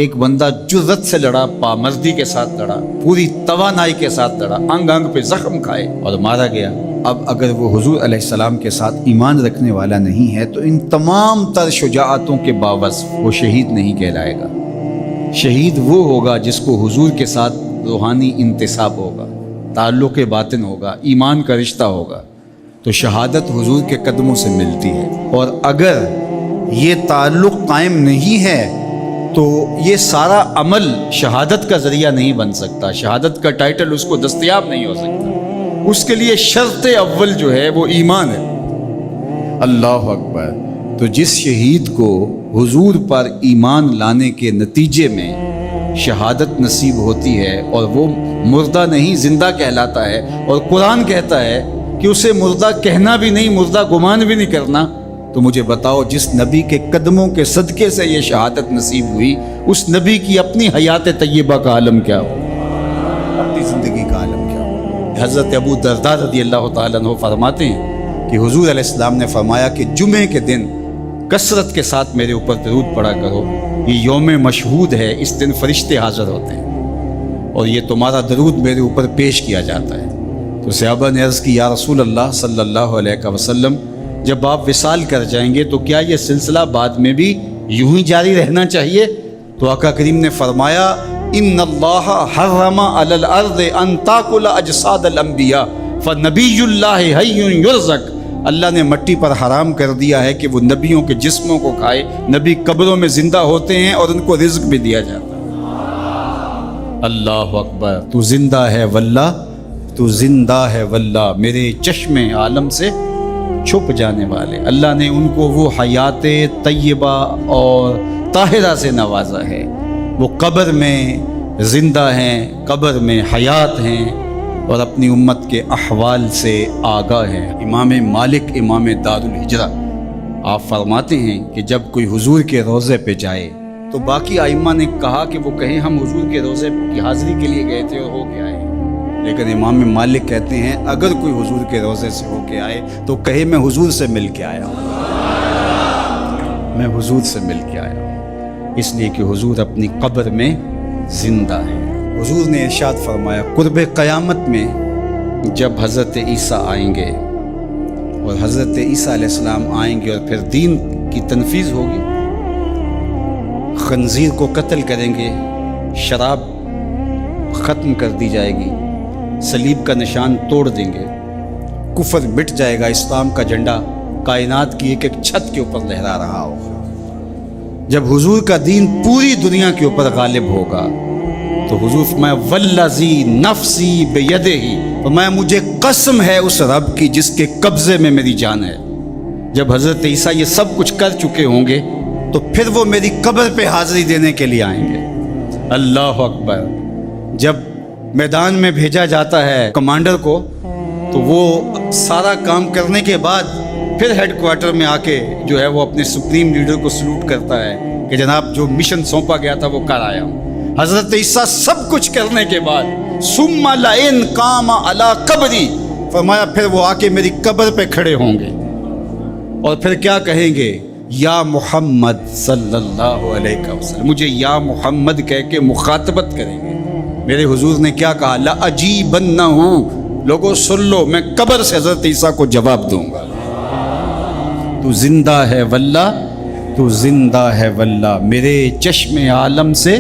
ایک بندہ جرت سے لڑا، پامردی کے ساتھ لڑا، پوری توانائی کے ساتھ لڑا، انگ انگ پہ زخم کھائے اور مارا گیا۔ اب اگر وہ حضور علیہ السلام کے ساتھ ایمان رکھنے والا نہیں ہے تو ان تمام تر شجاعتوں کے باوجود وہ شہید نہیں کہلائے گا۔ شہید وہ ہوگا جس کو حضور کے ساتھ روحانی انتساب ہوگا، تعلق باطن ہوگا، ایمان کا رشتہ ہوگا، تو شہادت حضور کے قدموں سے ملتی ہے۔ اور اگر یہ تعلق قائم نہیں ہے تو یہ سارا عمل شہادت کا ذریعہ نہیں بن سکتا، شہادت کا ٹائٹل اس کو دستیاب نہیں ہو سکتا۔ اس کے لیے شرط اول جو ہے وہ ایمان ہے۔ اللہ اکبر۔ تو جس شہید کو حضور پر ایمان لانے کے نتیجے میں شہادت نصیب ہوتی ہے اور وہ مردہ نہیں زندہ کہلاتا ہے، اور قرآن کہتا ہے کہ اسے مردہ کہنا بھی نہیں، مردہ گمان بھی نہیں کرنا، تو مجھے بتاؤ جس نبی کے قدموں کے صدقے سے یہ شہادت نصیب ہوئی، اس نبی کی اپنی حیات طیبہ کا عالم کیا ہو، اپنی زندگی کا عالم کیا ہو۔ حضرت ابو درداء رضی اللہ تعالیٰ عنہ فرماتے ہیں کہ حضور علیہ السلام نے فرمایا کہ جمعے کے دن کثرت کے ساتھ میرے اوپر درود پڑھا کرو، یہ یوم مشہود ہے، اس دن فرشتے حاضر ہوتے ہیں اور یہ تمہارا درود میرے اوپر پیش کیا جاتا ہے۔ تو صحابہ نے عرض کی یا رسول اللہ صلی اللہ علیہ وسلم، جب آپ وصال کر جائیں گے تو کیا یہ سلسلہ بعد میں بھی یوں ہی جاری رہنا چاہیے؟ تو آقا کریم نے فرمایا ان اللہ حرم علی الارض ان تاکل اجساد الانبیاء فنبی اللہ حی یرزق، اللہ نے مٹی پر حرام کر دیا ہے کہ وہ نبیوں کے جسموں کو کھائے، نبی قبروں میں زندہ ہوتے ہیں اور ان کو رزق بھی دیا جاتا ہے۔ اللہ اکبر۔ تو زندہ ہے واللہ، تو زندہ ہے واللہ، میرے چشم عالم سے چھپ جانے والے، اللہ نے ان کو وہ حیات طیبہ اور طاہرہ سے نوازا ہے، وہ قبر میں زندہ ہیں، قبر میں حیات ہیں اور اپنی امت کے احوال سے آگاہ ہیں۔ امام مالک امام دار الہجرہ آپ فرماتے ہیں کہ جب کوئی حضور کے روضے پہ جائے تو باقی ائمہ نے کہا کہ وہ کہیں ہم حضور کے روضے کی حاضری کے لیے گئے تھے اور ہو کے آئے، لیکن امام مالک کہتے ہیں اگر کوئی حضور کے روضے سے ہو کے آئے تو کہے میں حضور سے مل کے آیا ہوں، میں حضور سے مل کے آیا ہوں، اس لیے کہ حضور اپنی قبر میں زندہ ہے۔ حضور نے ارشاد فرمایا قرب قیامت میں جب حضرت عیسیٰ آئیں گے اور حضرت عیسیٰ علیہ السلام آئیں گے اور پھر دین کی تنفیذ ہوگی، خنزیر کو قتل کریں گے، شراب ختم کر دی جائے گی، صلیب کا نشان توڑ دیں گے، کفر مٹ جائے گا، اسلام کا جھنڈا کائنات کی ایک ایک چھت کے اوپر لہرا رہا ہوگا۔ جب حضور کا دین پوری دنیا کے اوپر غالب ہوگا تو حضور فرمایا والذی نفسی بیدہ، فرمایا مجھے قسم ہے اس رب کی جس کے قبضے میں میری جان ہے۔ جب حضرت عیسیٰ یہ سب کچھ کر چکے ہوں گے تو پھر وہ میری قبر پہ حاضری دینے کے لیے آئیں گے۔ اللہ اکبر۔ جب میدان میں بھیجا جاتا ہے کمانڈر کو تو وہ سارا کام کرنے کے بعد پھر ہیڈ کوارٹر میں آ کے جو ہے وہ اپنے سپریم لیڈر کو سلوٹ کرتا ہے کہ جناب جو مشن سونپا گیا تھا وہ کر آیا ہوں۔ حضرت عیسیٰ سب کچھ کرنے کے بعد ثم لئن قام علی قبری، فرمایا پھر وہ آ کے میری قبر پہ کھڑے ہوں گے اور پھر کیا کہیں گے یا محمد صلی اللہ علیہ وسلم، مجھے یا محمد کہہ کے مخاطبت کریں گے۔ میرے حضور نے کیا کہا لَأَجِیبَنَّهُ، لوگوں سن لو میں قبر سے حضرت عیسیٰ کو جواب دوں گا۔ تو زندہ ہے واللہ، تو زندہ ہے واللہ، میرے چشم عالم سے